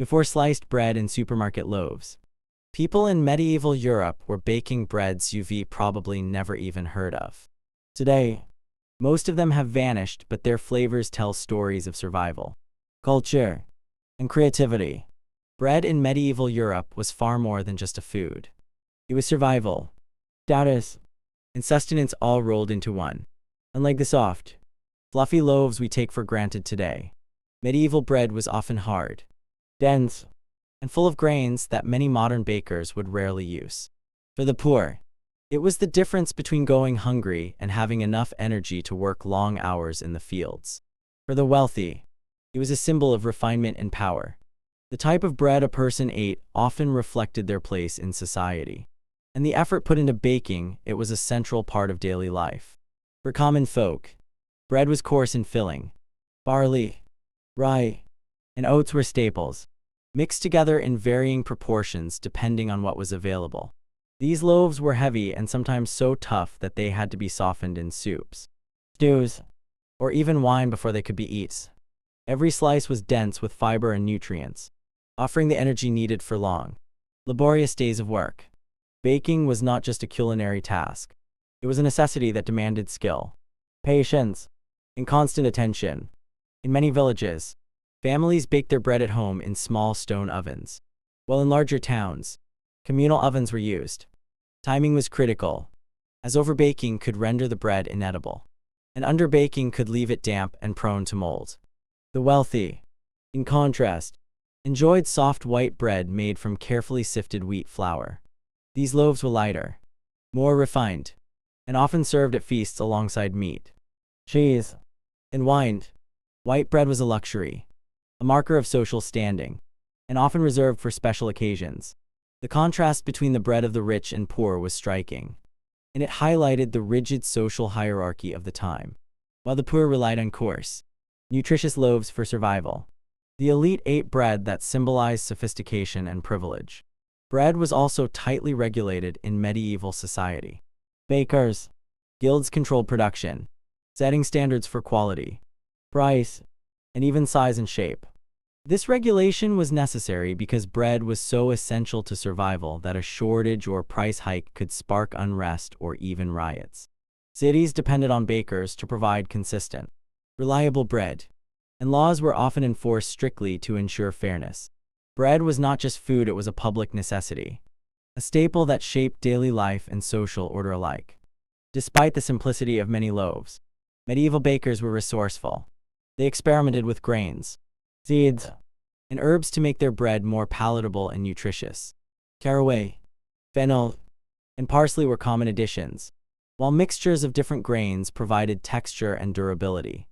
Before sliced bread and supermarket loaves, people in medieval Europe were baking breads you've probably never even heard of. Today, most of them have vanished, but their flavors tell stories of survival, culture, and creativity. Bread in medieval Europe was far more than just a food. It was survival, status, and sustenance all rolled into one. Unlike the soft, fluffy loaves we take for granted today, medieval bread was often hard, dense, and full of grains that many modern bakers would rarely use. For the poor, it was the difference between going hungry and having enough energy to work long hours in the fields. For the wealthy, it was a symbol of refinement and power. The type of bread a person ate often reflected their place in society, and the effort put into baking it was a central part of daily life. For common folk, bread was coarse and filling. Barley, rye, and oats were staples, mixed together in varying proportions depending on what was available. These loaves were heavy and sometimes so tough that they had to be softened in soups, stews, or even wine before they could be eaten. Every slice was dense with fiber and nutrients, offering the energy needed for long, laborious days of work. Baking was not just a culinary task. It was a necessity that demanded skill, patience, and constant attention. In many villages, families baked their bread at home in small stone ovens, while in larger towns, communal ovens were used. Timing was critical, as overbaking could render the bread inedible, and underbaking could leave it damp and prone to mold. The wealthy, in contrast, enjoyed soft white bread made from carefully sifted wheat flour. These loaves were lighter, more refined, and often served at feasts alongside meat, cheese, and wine. White bread was a luxury, a marker of social standing, and often reserved for special occasions. The contrast between the bread of the rich and poor was striking, and it highlighted the rigid social hierarchy of the time. While the poor relied on coarse, nutritious loaves for survival, the elite ate bread that symbolized sophistication and privilege. Bread was also tightly regulated in medieval society. Bakers, guilds controlled production, setting standards for quality, price, and even size and shape. This regulation was necessary because bread was so essential to survival that a shortage or price hike could spark unrest or even riots. Cities depended on bakers to provide consistent, reliable bread, and laws were often enforced strictly to ensure fairness. Bread was not just food, it was a public necessity, a staple that shaped daily life and social order alike. Despite the simplicity of many loaves, medieval bakers were resourceful. They experimented with grains, seeds, and herbs to make their bread more palatable and nutritious. Caraway, fennel, and parsley were common additions, while mixtures of different grains provided texture and durability.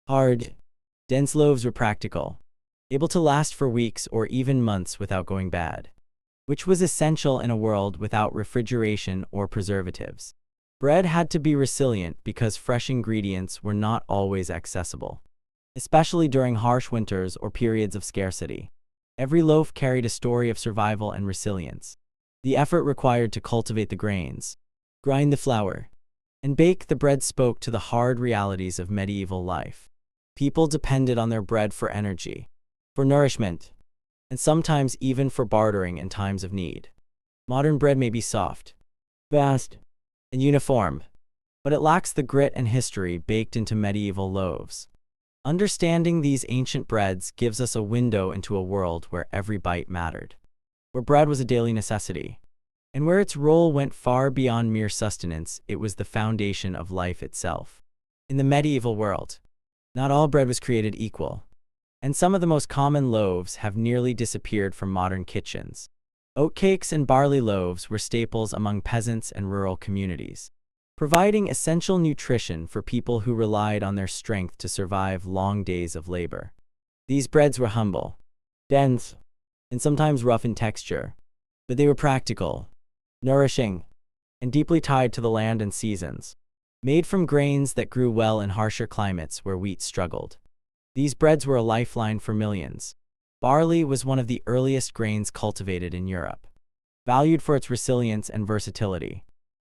Hard, dense loaves were practical, able to last for weeks or even months without going bad, which was essential in a world without refrigeration or preservatives. Bread had to be resilient because fresh ingredients were not always accessible, especially during harsh winters or periods of scarcity. Every loaf carried a story of survival and resilience. The effort required to cultivate the grains, grind the flour, and bake the bread spoke to the hard realities of medieval life. People depended on their bread for energy, for nourishment, and sometimes even for bartering in times of need. Modern bread may be soft, fast, and uniform, but it lacks the grit and history baked into medieval loaves. Understanding these ancient breads gives us a window into a world where every bite mattered, where bread was a daily necessity, and where its role went far beyond mere sustenance. It was the foundation of life itself. In the medieval world, not all bread was created equal, and some of the most common loaves have nearly disappeared from modern kitchens. Oatcakes and barley loaves were staples among peasants and rural communities, providing essential nutrition for people who relied on their strength to survive long days of labor. These breads were humble, dense, and sometimes rough in texture, but they were practical, nourishing, and deeply tied to the land and seasons. Made from grains that grew well in harsher climates where wheat struggled, these breads were a lifeline for millions. Barley was one of the earliest grains cultivated in Europe. Valued for its resilience and versatility,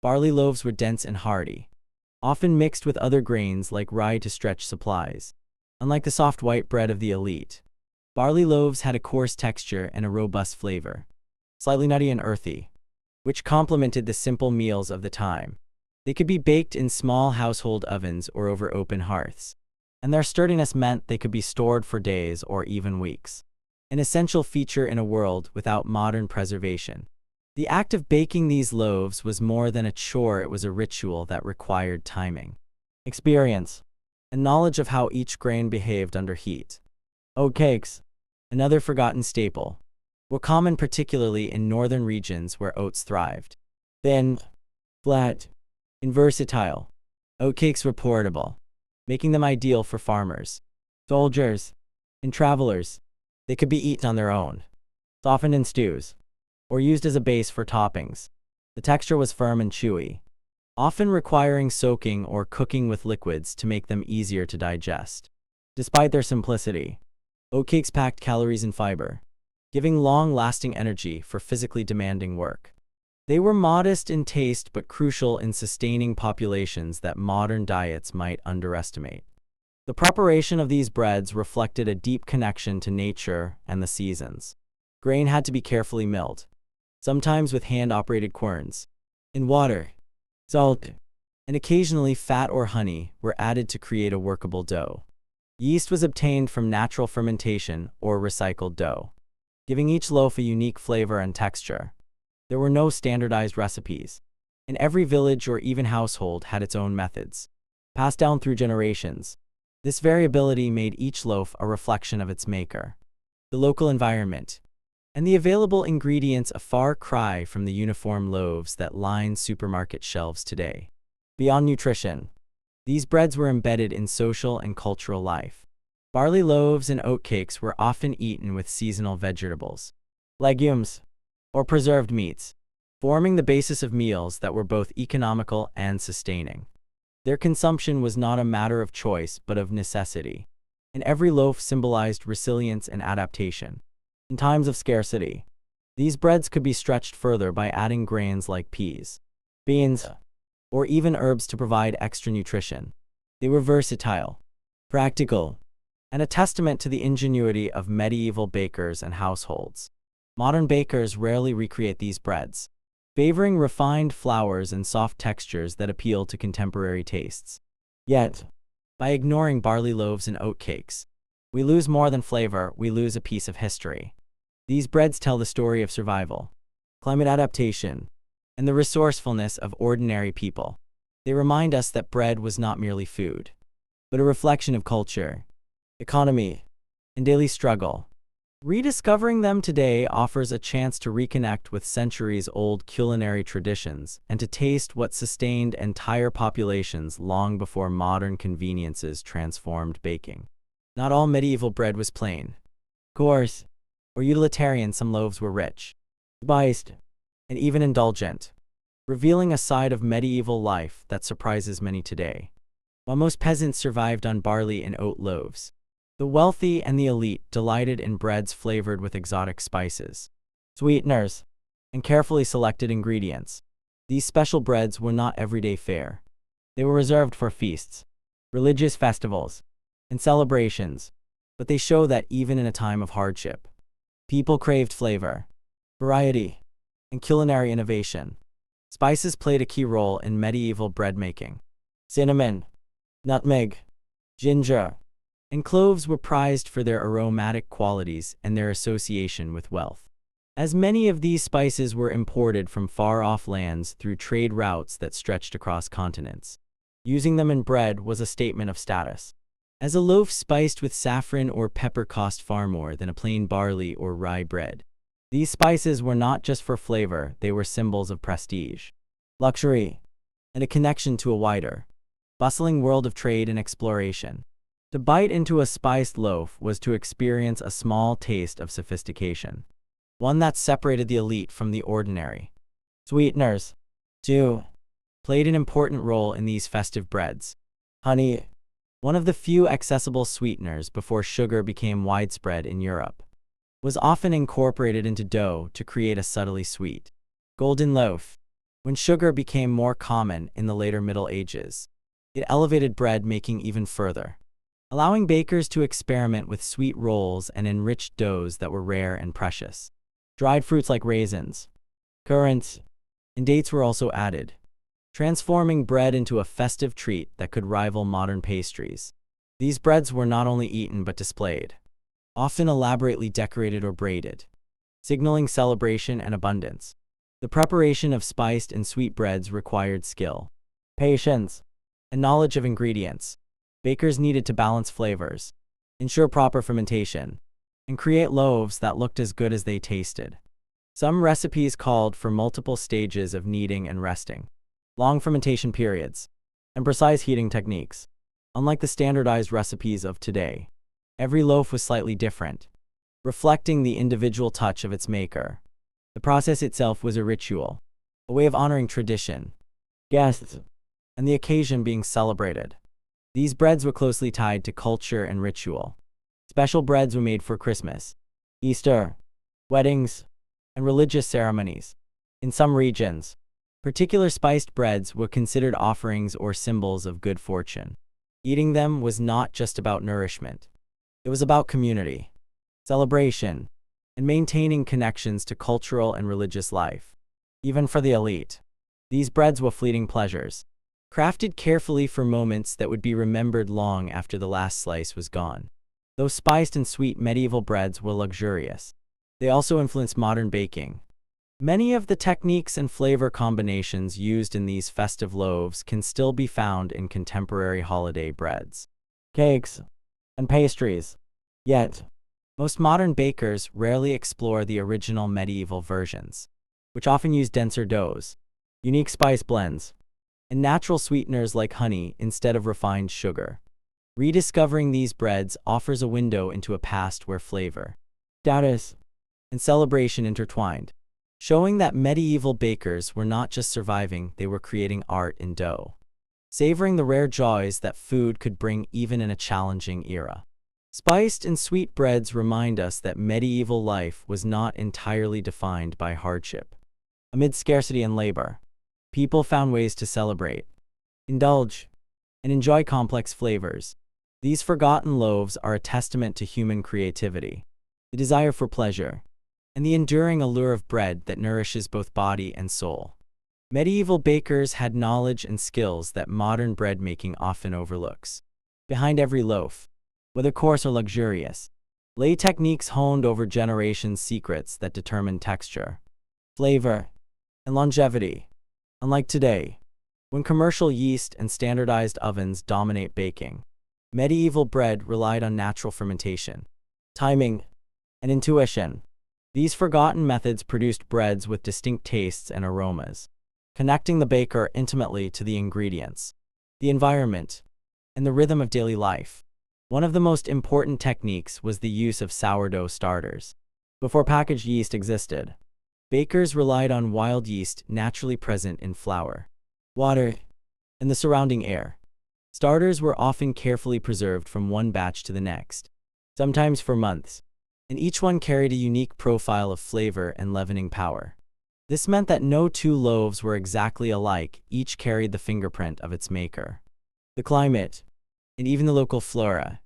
barley loaves were dense and hearty, often mixed with other grains like rye to stretch supplies. Unlike the soft white bread of the elite, Barley loaves had a coarse texture and a robust flavor, slightly nutty and earthy, which complemented the simple meals of the time. They could be baked in small household ovens or over open hearths, and their sturdiness meant they could be stored for days or even weeks, an essential feature in a world without modern preservation. The act of baking these loaves was more than a chore, it was a ritual that required timing, experience, and knowledge of how each grain behaved under heat. Oatcakes, another forgotten staple, were common particularly in northern regions where oats thrived. Thin, flat, and versatile, oatcakes were portable, making them ideal for farmers, soldiers, and travelers. They could be eaten on their own, softened in stews, or used as a base for toppings. The texture was firm and chewy, often requiring soaking or cooking with liquids to make them easier to digest. Despite their simplicity, oatcakes packed calories and fiber, giving long-lasting energy for physically demanding work. They were modest in taste but crucial in sustaining populations that modern diets might underestimate. The preparation of these breads reflected a deep connection to nature and the seasons. Grain had to be carefully milled, sometimes with hand-operated querns, in water, salt, and occasionally fat or honey were added to create a workable dough. Yeast was obtained from natural fermentation or recycled dough, giving each loaf a unique flavor and texture. There were no standardized recipes, and every village or even household had its own methods, passed down through generations. This variability made each loaf a reflection of its maker, the local environment, and the available ingredients, a far cry from the uniform loaves that line supermarket shelves today. Beyond nutrition, these breads were embedded in social and cultural life. Barley loaves and oatcakes were often eaten with seasonal vegetables, legumes, or preserved meats, forming the basis of meals that were both economical and sustaining. Their consumption was not a matter of choice but of necessity, and every loaf symbolized resilience and adaptation. In times of scarcity, these breads could be stretched further by adding grains like peas, beans, or even herbs to provide extra nutrition. They were versatile, practical, and a testament to the ingenuity of medieval bakers and households. Modern bakers rarely recreate these breads, favoring refined flours and soft textures that appeal to contemporary tastes. Yet, by ignoring barley loaves and oatcakes, we lose more than flavor, we lose a piece of history. These breads tell the story of survival, climate adaptation, and the resourcefulness of ordinary people. They remind us that bread was not merely food, but a reflection of culture, economy, and daily struggle. Rediscovering them today offers a chance to reconnect with centuries-old culinary traditions and to taste what sustained entire populations long before modern conveniences transformed baking. Not all medieval bread was plain, coarse, or utilitarian. Some loaves were rich, spiced, and even indulgent, revealing a side of medieval life that surprises many today. While most peasants survived on barley and oat loaves, the wealthy and the elite delighted in breads flavored with exotic spices, sweeteners, and carefully selected ingredients. These special breads were not everyday fare. They were reserved for feasts, religious festivals, and celebrations, but they show that even in a time of hardship, people craved flavor, variety, and culinary innovation. Spices played a key role in medieval bread making. Cinnamon, nutmeg, ginger, and cloves were prized for their aromatic qualities and their association with wealth. As many of these spices were imported from far-off lands through trade routes that stretched across continents, using them in bread was a statement of status. As a loaf spiced with saffron or pepper cost far more than a plain barley or rye bread, these spices were not just for flavor, they were symbols of prestige, luxury, and a connection to a wider, bustling world of trade and exploration. To bite into a spiced loaf was to experience a small taste of sophistication, one that separated the elite from the ordinary. Sweeteners, too, played an important role in these festive breads. Honey, one of the few accessible sweeteners before sugar became widespread in Europe, was often incorporated into dough to create a subtly sweet, golden loaf. When sugar became more common in the later Middle Ages, it elevated bread making even further. allowing bakers to experiment with sweet rolls and enriched doughs that were rare and precious. Dried fruits like raisins, currants, and dates were also added, transforming bread into a festive treat that could rival modern pastries. These breads were not only eaten but displayed, often elaborately decorated or braided, signaling celebration and abundance. The preparation of spiced and sweet breads required skill, patience, and knowledge of ingredients. Bakers needed to balance flavors, ensure proper fermentation, and create loaves that looked as good as they tasted. Some recipes called for multiple stages of kneading and resting, long fermentation periods, and precise heating techniques. Unlike the standardized recipes of today, every loaf was slightly different, reflecting the individual touch of its maker. The process itself was a ritual, a way of honoring tradition, guests, and the occasion being celebrated. These breads were closely tied to culture and ritual. Special breads were made for Christmas, Easter, weddings, and religious ceremonies. In some regions, particular spiced breads were considered offerings or symbols of good fortune. Eating them was not just about nourishment. It was about community, celebration, and maintaining connections to cultural and religious life. Even for the elite, these breads were fleeting pleasures, crafted carefully for moments that would be remembered long after the last slice was gone. Though spiced and sweet medieval breads were luxurious, they also influenced modern baking. Many of the techniques and flavor combinations used in these festive loaves can still be found in contemporary holiday breads, cakes, and pastries. Yet, most modern bakers rarely explore the original medieval versions, which often use denser doughs, unique spice blends, and natural sweeteners like honey instead of refined sugar. Rediscovering these breads offers a window into a past where flavor, status, and celebration intertwined, showing that medieval bakers were not just surviving, they were creating art in dough, savoring the rare joys that food could bring even in a challenging era. Spiced and sweet breads remind us that medieval life was not entirely defined by hardship. Amid scarcity and labor, people found ways to celebrate, indulge, and enjoy complex flavors. These forgotten loaves are a testament to human creativity, the desire for pleasure, and the enduring allure of bread that nourishes both body and soul. Medieval bakers had knowledge and skills that modern bread making often overlooks. Behind every loaf, whether coarse or luxurious, lay techniques honed over generations, secrets that determine texture, flavor, and longevity. Unlike today, when commercial yeast and standardized ovens dominate baking, medieval bread relied on natural fermentation, timing, and intuition. These forgotten methods produced breads with distinct tastes and aromas, connecting the baker intimately to the ingredients, the environment, and the rhythm of daily life. One of the most important techniques was the use of sourdough starters. Before packaged yeast existed, bakers relied on wild yeast naturally present in flour, water, and the surrounding air. Starters were often carefully preserved from one batch to the next, sometimes for months, and each one carried a unique profile of flavor and leavening power. This meant that no two loaves were exactly alike, each carried the fingerprint of its maker, the climate, and even the local flora.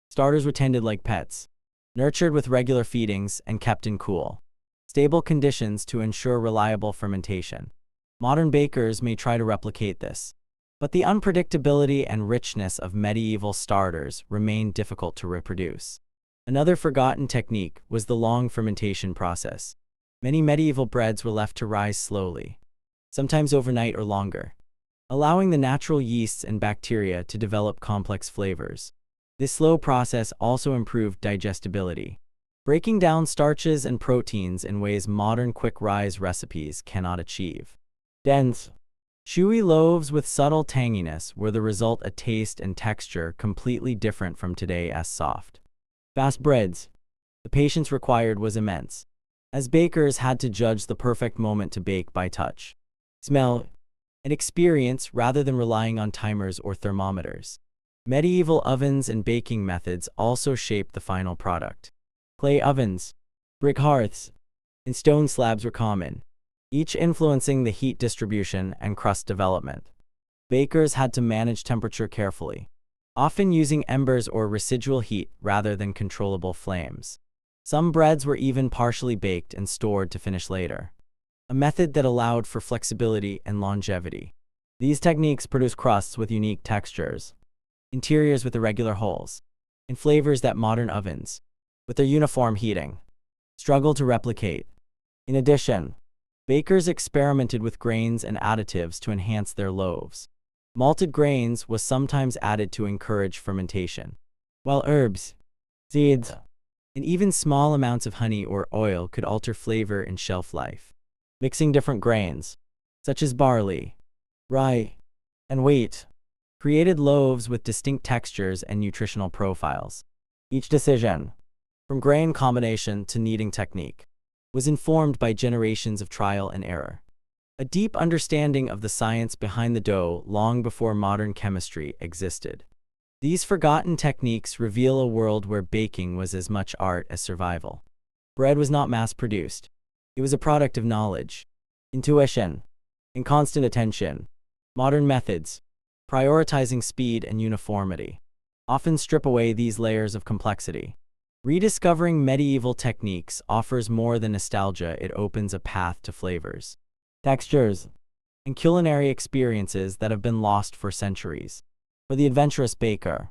Starters were tended like pets, nurtured with regular feedings and kept in cool, stable conditions to ensure reliable fermentation. Modern bakers may try to replicate this, but the unpredictability and richness of medieval starters remain difficult to reproduce. Another forgotten technique was the long fermentation process. Many medieval breads were left to rise slowly, sometimes overnight or longer, allowing the natural yeasts and bacteria to develop complex flavors. This slow process also improved digestibility, breaking down starches and proteins in ways modern quick-rise recipes cannot achieve. Dense, chewy loaves with subtle tanginess were the result, a taste and texture completely different from today's soft, fast breads. The patience required was immense, as bakers had to judge the perfect moment to bake by touch, smell, and experience rather than relying on timers or thermometers. Medieval ovens and baking methods also shaped the final product. Clay ovens, brick hearths, and stone slabs were common, each influencing the heat distribution and crust development. Bakers had to manage temperature carefully, often using embers or residual heat rather than controllable flames. Some breads were even partially baked and stored to finish later, a method that allowed for flexibility and longevity. These techniques produce crusts with unique textures, interiors with irregular holes, and flavors that modern ovens, with their uniform heating, struggle to replicate. In addition, bakers experimented with grains and additives to enhance their loaves. Malted grains was sometimes added to encourage fermentation, while herbs, seeds, and even small amounts of honey or oil could alter flavor and shelf life. Mixing different grains, such as barley, rye, and wheat, created loaves with distinct textures and nutritional profiles. Each decision, from grain combination to kneading technique, was informed by generations of trial and error. A deep understanding of the science behind the dough long before modern chemistry existed. These forgotten techniques reveal a world where baking was as much art as survival. Bread was not mass-produced. It was a product of knowledge, intuition, and constant attention. Modern methods, prioritizing speed and uniformity, often strip away these layers of complexity. Rediscovering medieval techniques offers more than nostalgia. It opens a path to flavors, textures, and culinary experiences that have been lost for centuries. For the adventurous baker,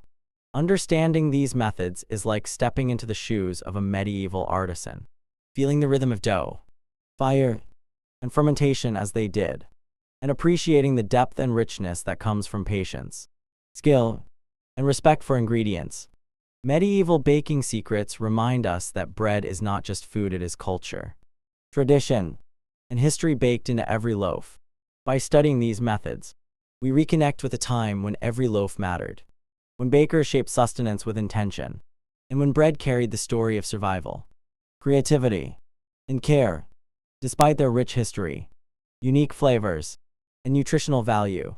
understanding these methods is like stepping into the shoes of a medieval artisan, feeling the rhythm of dough, fire, and fermentation as they did, and appreciating the depth and richness that comes from patience, skill, and respect for ingredients. Medieval baking secrets remind us that bread is not just food, it is culture, tradition, and history baked into every loaf. By studying these methods, we reconnect with a time when every loaf mattered, when bakers shaped sustenance with intention, and when bread carried the story of survival, creativity, and care. Despite their rich history, unique flavors, and nutritional value,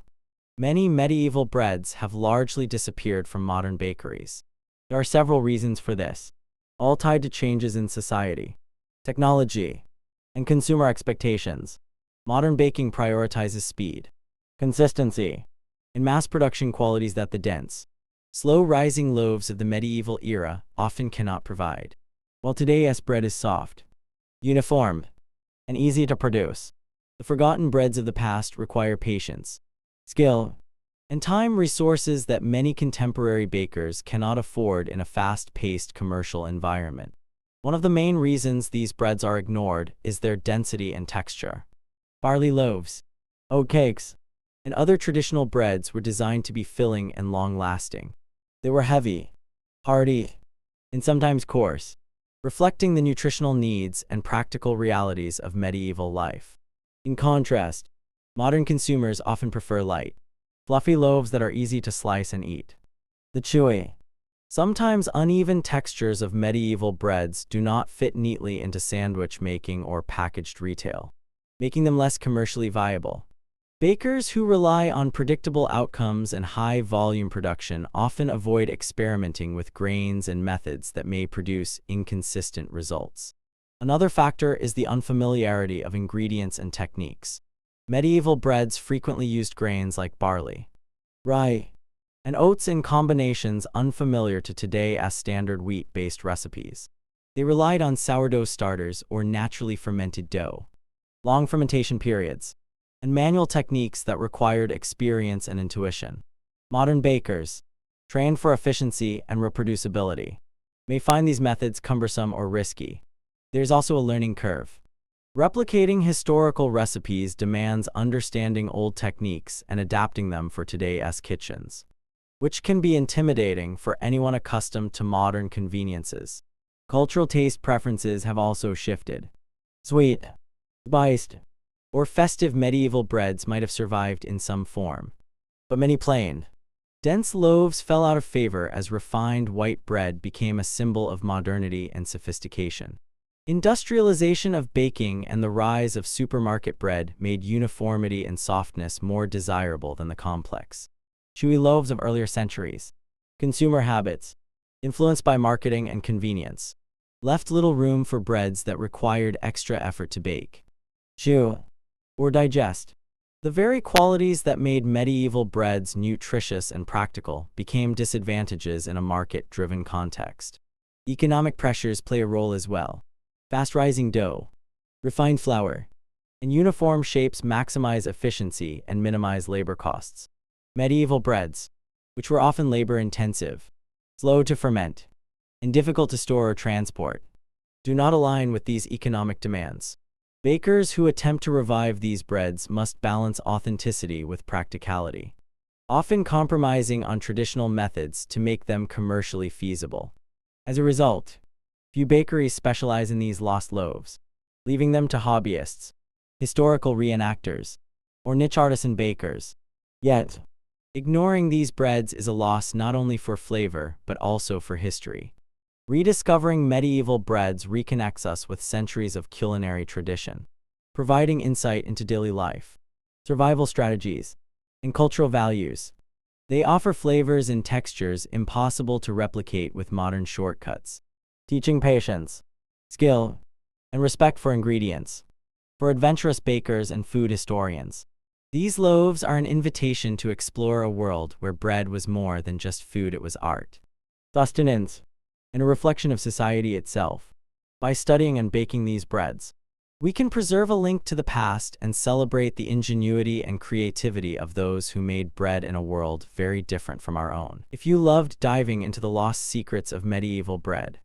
many medieval breads have largely disappeared from modern bakeries. There are several reasons for this, all tied to changes in society, technology, and consumer expectations. Modern baking prioritizes speed, consistency, and mass production qualities that the dense, slow-rising loaves of the medieval era often cannot provide. While today's bread is soft, uniform, and easy to produce, the forgotten breads of the past require patience, skill, and time, resources that many contemporary bakers cannot afford in a fast-paced commercial environment. One of the main reasons these breads are ignored is their density and texture. Barley loaves, oat cakes, and other traditional breads were designed to be filling and long-lasting. They were heavy, hearty, and sometimes coarse, reflecting the nutritional needs and practical realities of medieval life. In contrast, modern consumers often prefer light, fluffy loaves that are easy to slice and eat. The chewy, sometimes uneven textures of medieval breads do not fit neatly into sandwich making or packaged retail, making them less commercially viable. Bakers who rely on predictable outcomes and high-volume production often avoid experimenting with grains and methods that may produce inconsistent results. Another factor is the unfamiliarity of ingredients and techniques. Medieval breads frequently used grains like barley, rye, and oats in combinations unfamiliar to today as standard wheat-based recipes. They relied on sourdough starters or naturally fermented dough, long fermentation periods, and manual techniques that required experience and intuition. Modern bakers, trained for efficiency and reproducibility, may find these methods cumbersome or risky. There's also a learning curve. Replicating historical recipes demands understanding old techniques and adapting them for today's kitchens, which can be intimidating for anyone accustomed to modern conveniences. Cultural taste preferences have also shifted. Sweet, spiced, or festive medieval breads might have survived in some form, but many plain, dense loaves fell out of favor as refined white bread became a symbol of modernity and sophistication. Industrialization of baking and the rise of supermarket bread made uniformity and softness more desirable than the complex, chewy loaves of earlier centuries. Consumer habits, influenced by marketing and convenience, left little room for breads that required extra effort to bake, chew, or digest. The very qualities that made medieval breads nutritious and practical became disadvantages in a market-driven context. Economic pressures play a role as well. Fast-rising dough, refined flour, and uniform shapes maximize efficiency and minimize labor costs. Medieval breads, which were often labor-intensive, slow to ferment, and difficult to store or transport, do not align with these economic demands. Bakers who attempt to revive these breads must balance authenticity with practicality, often compromising on traditional methods to make them commercially feasible. As a result, few bakeries specialize in these lost loaves, leaving them to hobbyists, historical reenactors, or niche artisan bakers. Yet, ignoring these breads is a loss not only for flavor but also for history. Rediscovering medieval breads reconnects us with centuries of culinary tradition, providing insight into daily life, survival strategies, and cultural values. They offer flavors and textures impossible to replicate with modern shortcuts, teaching patience, skill, and respect for ingredients. For adventurous bakers and food historians, these loaves are an invitation to explore a world where bread was more than just food, it was art, sustenance, and a reflection of society itself. By studying and baking these breads, we can preserve a link to the past and celebrate the ingenuity and creativity of those who made bread in a world very different from our own. If you loved diving into the lost secrets of medieval bread,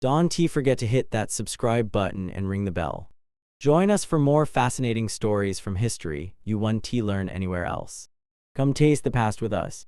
don't forget to hit that subscribe button and ring the bell. Join us for more fascinating stories from history you won't learn anywhere else. Come taste the past with us.